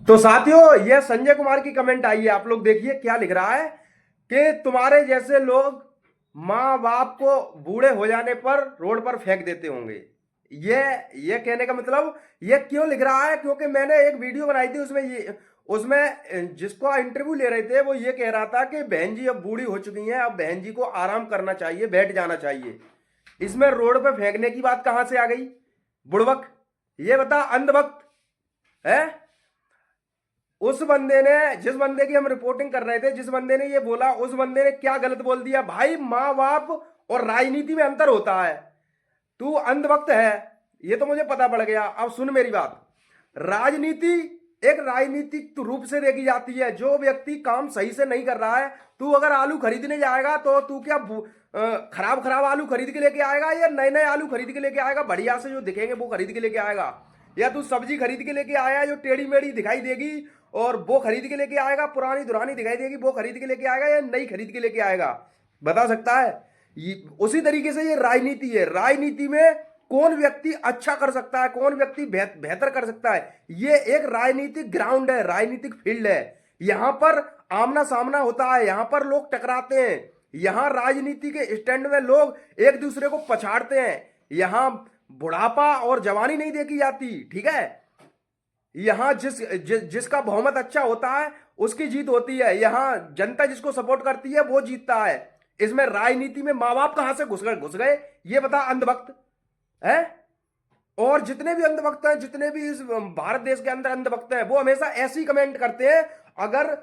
तो साथियों, यह संजय कुमार की कमेंट आई है। आप लोग देखिए क्या लिख रहा है कि तुम्हारे जैसे लोग माँ बाप को बूढ़े हो जाने पर रोड पर फेंक देते होंगे। ये कहने का मतलब ये क्यों लिख रहा है? क्योंकि मैंने एक वीडियो बनाई थी, उसमें जिसको इंटरव्यू ले रहे थे वो ये कह रहा था कि बहन जी अब बूढ़ी हो चुकी हैं, अब बहन जी को आराम करना चाहिए, बैठ जाना चाहिए। इसमें रोड पे फेंकने की बात कहां से आ गई? बुड़बक, ये बता अंधभक्त है। उस बंदे ने, जिस बंदे की हम रिपोर्टिंग कर रहे थे, जिस बंदे ने ये बोला, उस बंदे ने क्या गलत बोल दिया? भाई, माँ बाप और राजनीति में अंतर होता है। तू अंधभक्त है, ये तो मुझे पता पड़ गया। अब सुन मेरी बात। राजनीति एक राजनीतिक रूप से देखी जाती है। जो व्यक्ति काम सही से नहीं कर रहा है, तू अगर आलू खरीदने जाएगा तो तू क्या खराब खराब आलू खरीद के लेके आएगा या नए नए आलू खरीद के लेके आएगा? बढ़िया से जो दिखेंगे वो खरीद के लेके आएगा, या तू सब्जी खरीद के लेके आया जो टेढ़ी मेढ़ी दिखाई देगी और वो खरीद के लेके आएगा, पुरानी दुरानी दिखाई देगी वो खरीद के लेके आएगा, या नई खरीद के लेके आएगा? बता सकता है? उसी तरीके से ये राजनीति है। राजनीति में कौन व्यक्ति अच्छा कर सकता है, कौन व्यक्ति बेहतर कर सकता है, ये एक राजनीतिक ग्राउंड है, राजनीतिक फील्ड है। यहां पर आमना सामना होता है, यहां पर लोग टकराते हैं, यहां राजनीति के स्टैंड में लोग एक दूसरे को पछाड़ते हैं। यहां बुढ़ापा और जवानी नहीं देखी जाती, ठीक है? यहां जिसका बहुमत अच्छा होता है उसकी जीत होती है। यहां जनता जिसको सपोर्ट करती है वो जीतता है। इसमें राजनीति में माँ बाप कहां से घुस गए ये बता अंधभक्त है। और जितने भी अंधभक्त हैं, जितने भी इस भारत देश के अंदर अंधभक्त हैं, वो हमेशा ऐसी कमेंट करते हैं। अगर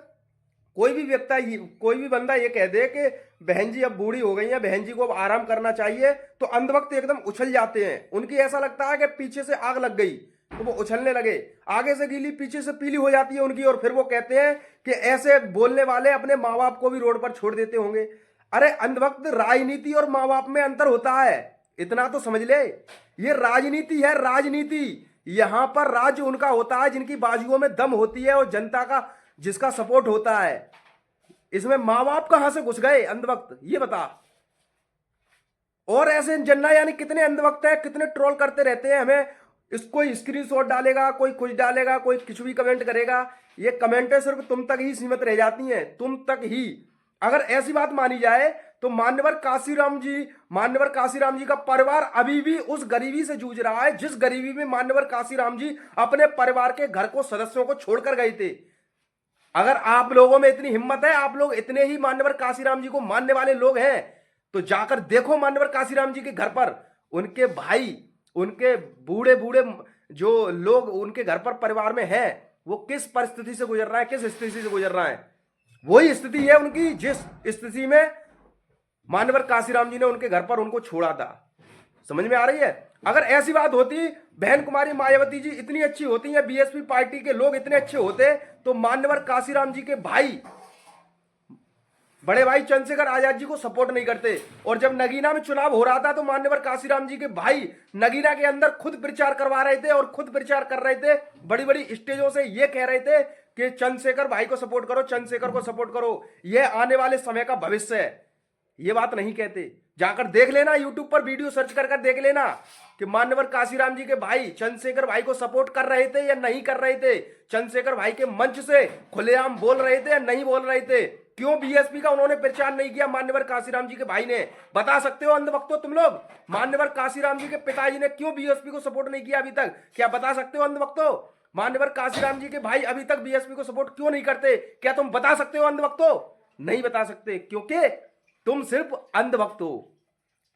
कोई भी बंदा ये कह दे कि बहन जी अब बूढ़ी हो गई है, बहन जी को अब आराम करना चाहिए, तो अंधभक्त एकदम उछल जाते हैं। उनकी ऐसा लगता है कि पीछे से आग लग गई तो वो उछलने लगे। आगे से गीली पीछे से पीली हो जाती है उनकी, और फिर वो कहते हैं कि ऐसे बोलने वाले अपने माँ बाप को भी रोड पर छोड़ देते होंगे। अरे अंधभक्त, राजनीति और माँ बाप में अंतर होता है, इतना तो समझ ले। ये राजनीति है, राजनीति। यहां पर राज्य उनका होता है जिनकी बाजुओं में दम होती है और जनता का जिसका सपोर्ट होता है। इसमें माँ बाप कहां से घुस गए अंधभक्त, ये बता। और ऐसे जन्ना यानी कितने अंधभक्त है, कितने ट्रोल करते रहते हैं हमें। कोई स्क्रीनशॉट डालेगा, कोई कुछ डालेगा, कोई कुछ भी कमेंट करेगा। ये कमेंटें सिर्फ तुम तक ही सीमित रह जाती हैं, तुम तक ही। अगर ऐसी बात मानी जाए तो मान्यवर काशीराम जी का परिवार अभी भी उस गरीबी से जूझ रहा है जिस गरीबी में मान्यवर काशीराम जी अपने परिवार के घर को, सदस्यों को छोड़कर गए थे। अगर आप लोगों में इतनी हिम्मत है, आप लोग इतने ही मान्यवर काशीराम जी को मानने वाले लोग हैं, तो जाकर देखो मान्यवर काशीराम जी के घर पर उनके भाई, उनके बूढ़े बूढ़े जो लोग उनके घर पर परिवार में हैं, वो किस परिस्थिति से गुजर रहा है, किस स्थिति से गुजर रहा है। वही स्थिति है उनकी जिस स्थिति में मान्यवर काशीराम जी ने उनके घर पर उनको छोड़ा था। समझ में आ रही है? अगर ऐसी बात होती, बहन कुमारी मायावती जी इतनी अच्छी होती है, बीएसपी पार्टी के लोग इतने अच्छे होते, तो मान्यवर काशीराम जी के भाई, बड़े भाई चंद्रशेखर आजाद जी को सपोर्ट नहीं करते। और जब नगीना में चुनाव हो रहा था तो मान्यवर काशीराम जी के भाई नगीना के अंदर खुद प्रचार करवा रहे थे और खुद प्रचार कर रहे थे। बड़ी बड़ी स्टेजों से ये कह रहे थे कि चंद्रशेखर भाई को सपोर्ट करो, चंद्रशेखर को सपोर्ट करो, यह आने वाले समय का भविष्य है। ये बात नहीं कहते। जाकर देख लेना, यूट्यूब पर वीडियो सर्च कर देख लेना कि मान्यवर काशीराम जी के भाई चंद्रशेखर भाई को सपोर्ट कर रहे थे या नहीं कर रहे थे। चंद्रशेखर भाई के मंच से खुलेआम बोल रहे थे या नहीं बोल रहे थे। क्यों बीएसपी का उन्होंने प्रचार नहीं किया मान्यवर काशीराम जी के भाई ने? बता सकते हो अंधभक्तों तुम लोग? मान्यवर काशीराम जी के पिताजी ने क्यों बीएसपी को सपोर्ट नहीं किया अभी तक? क्या बता सकते हो अंधभक्तों? मान्यवर काशीराम जी के भाई अभी तक बीएसपी को सपोर्ट क्यों नहीं करते? क्या तुम बता सकते हो अंधभक्तों? नहीं बता सकते, क्योंकि तुम सिर्फ अंधभक्त हो।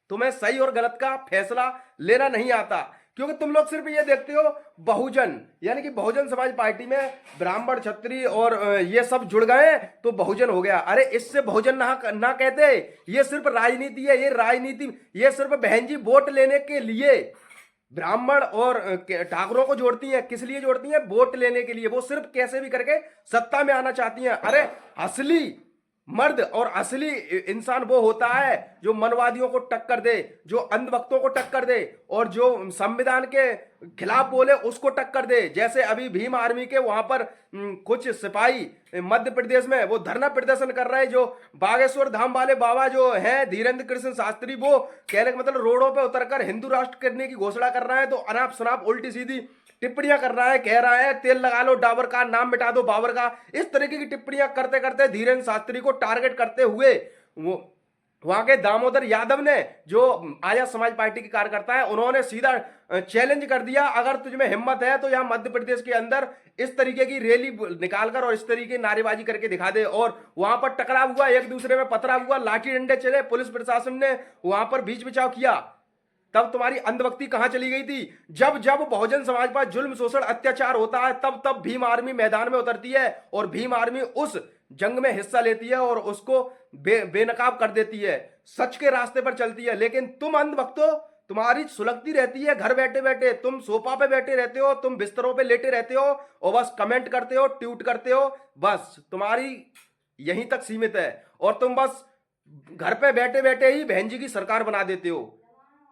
तुम्हें सही और गलत का फैसला लेना नहीं आता, क्योंकि तुम लोग सिर्फ ये देखते हो बहुजन, यानी कि बहुजन समाज पार्टी में ब्राह्मण, क्षत्रिय और ये सब जुड़ गए तो बहुजन हो गया। अरे इससे बहुजन ना कहते, ये सिर्फ राजनीति है। ये राजनीति, ये सिर्फ बहन जी वोट लेने के लिए ब्राह्मण और ठाकुरों को जोड़ती हैं। किस लिए जोड़ती हैं? वोट लेने के लिए। वो सिर्फ कैसे भी करके सत्ता में आना चाहती हैं। अरे असली मर्द और असली इंसान वो होता है जो मनवादियों को टक्कर दे, जो अंधभक्तों को टक्कर दे, और जो संविधान के खिलाफ बोले उसको टक्कर दे। जैसे अभी भीम आर्मी के वहां पर कुछ सिपाही मध्य प्रदेश में वो धरना प्रदर्शन कर रहे हैं, जो बागेश्वर धाम वाले बाबा जो हैं धीरेन्द्र कृष्ण शास्त्री, वो कहने का मतलब रोडों पे उतरकर हिंदू राष्ट्र करने की घोषणा कर रहे हैं। तो अनाप शनाप उल्टी सीधी टिप्पणियां कर रहा है, कह रहा है तेल लगा लो डाबर का, नाम मिटा दो बाबर का। इस तरीके की टिप्पणियां करते करते धीरेन्द्र शास्त्री को टारगेट करते हुए वो वहां के दामोदर यादव ने, जो आर्य समाज पार्टी के कार्यकर्ता है, उन्होंने सीधा चैलेंज कर दिया, अगर तुझमें हिम्मत है तो यहां मध्य प्रदेश के अंदर इस तरीके की रैली निकालकर और इस तरीके की नारेबाजी करके दिखा दे। और वहां पर टकराव हुआ, एक दूसरे में पथराव हुआ, लाठी डंडे चले, पुलिस प्रशासन ने वहां पर बीच बचाव किया। तब तुम्हारी अंधभक्ति कहां चली गई थी? जब जब बहुजन समाज पर जुल्म शोषण अत्याचार होता है, तब तब भीम आर्मी मैदान में उतरती है और भीम आर्मी उस जंग में हिस्सा लेती है और उसको बेनकाब कर देती है, सच के रास्ते पर चलती है। लेकिन तुम अंधभक्तों, तुम्हारी सुलगती रहती है घर बैठे बैठे, तुम सोफा पे बैठे रहते हो, तुम बिस्तरों पे लेटे रहते हो और बस कमेंट करते हो, ट्वीट करते हो, बस तुम्हारी यहीं तक सीमित है। और तुम बस घर पे बैठे बैठे ही बहन जी की सरकार बना देते हो।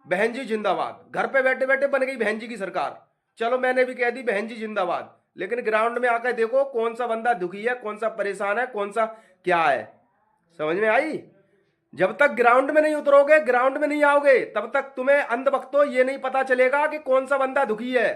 बहन जी जिंदाबाद, घर पे बैठे बैठे बन गई बहन जी की सरकार। चलो मैंने भी कह दी बहन जी जिंदाबाद, लेकिन ग्राउंड में आकर देखो कौन सा बंदा दुखी है, कौन सा परेशान है, कौन सा क्या है। समझ में आई? जब तक ग्राउंड में नहीं उतरोगे, ग्राउंड में नहीं आओगे, तब तक तुम्हें अंधभक्तों ये नहीं पता चलेगा कि कौन सा बंदा दुखी है।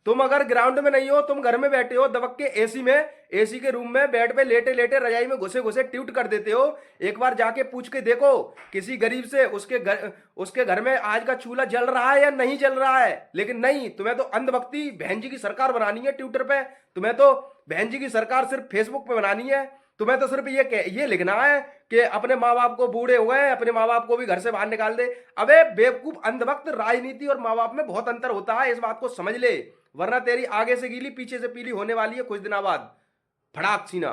तुम अगर ग्राउंड में नहीं हो, तुम घर में बैठे हो दबक के एसी में, एसी के रूम में बेड पे लेटे लेटे रजाई में घुसे घुसे ट्वीट कर देते हो। एक बार जाके पूछ के देखो किसी गरीब से, उसके घर में आज का चूल्हा जल रहा है या नहीं जल रहा है। लेकिन नहीं, तुम्हें तो अंधभक्ति बहन जी की सरकार बनानी है ट्विटर पे, तुम्हें तो बहन जी की सरकार सिर्फ फेसबुक पे बनानी है। तुम्हें तो सिर्फ ये लिखना है कि अपने माँ बाप को, बूढ़े हो गए, अपने माँ बाप को भी घर से बाहर निकाल दे। अबे बेवकूफ अंधभक्त, राजनीति और माँ बाप में बहुत अंतर होता है, इस बात को समझ ले, वरना तेरी आगे से गीली पीछे से पीली होने वाली है कुछ दिनों बाद, फड़ाक सीना।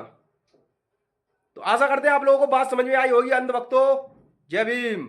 तो आशा करते हैं आप लोगों को बात समझ में आई होगी अंधभक्तों। जय भीम।